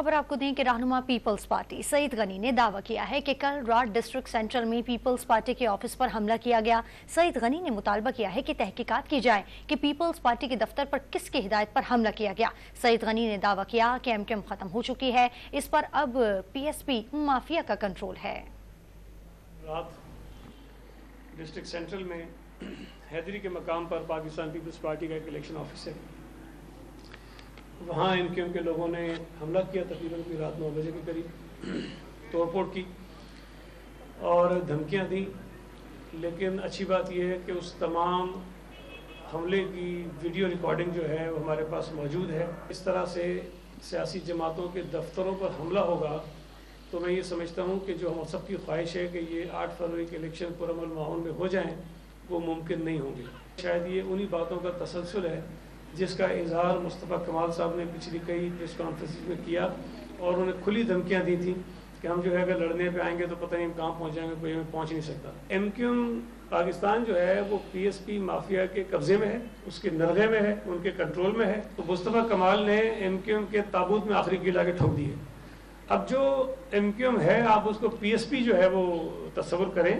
खबर आपको दें कि रहनुमा पीपल्स पार्टी सईद गनी ने दावा किया है कि कल रात डिस्ट्रिक्ट सेंट्रल में पीपल्स पार्टी के ऑफिस पर हमला किया गया। सईद गनी ने मुतालबा किया है कि तहकीकात की जाए कि पीपल्स पार्टी के दफ्तर पर किसकी हिदायत पर हमला किया गया। सईद गनी ने दावा किया कि एमक्यूएम खत्म हो चुकी है, इस पर अब पीएसपी माफिया का कंट्रोल है। रात डिस्ट्रिक्ट सेंट्रल में हैदरी के मकाम पर पाकिस्तान पीपल्स पार्टी का एक इलेक्शन ऑफिस है, वहाँ एमक्यूएम के लोगों ने हमला किया। तकरीबन कोई रात 9 बजे के करीब तोड़फोड़ की और धमकियाँ दी। लेकिन अच्छी बात यह है कि उस तमाम हमले की वीडियो रिकॉर्डिंग जो है वो हमारे पास मौजूद है। इस तरह से सियासी जमातों के दफ्तरों पर हमला होगा तो मैं ये समझता हूँ कि जो हम सबकी ख्वाहिश है कि ये 8 फरवरी के इलेक्शन पुरअमन माहौल में हो जाएं, वो मुमकिन नहीं होंगे। शायद ये उन्हीं बातों का तसलसल है जिसका इजहार मुस्तफ़ा कमाल साहब ने पिछली कई प्रेस कॉन्फ्रेंस में किया और उन्हें खुली धमकियाँ दी थी कि हम जो है अगर लड़ने पे आएंगे तो पता नहीं हम कहाँ पहुँच जाएंगे, कोई हमें पहुँच नहीं सकता। एमक्यूएम पाकिस्तान जो है वो पीएसपी माफिया के कब्जे में है, उसके नरगे में है, उनके कंट्रोल में है। तो मुस्तफ़ा कमाल ने एमक्यूएम के ताबूत में आखिरी कील आके ठोक दिए। अब जो एमक्यूएम है आप उसको पीएसपी जो है वो तस्वुर करें।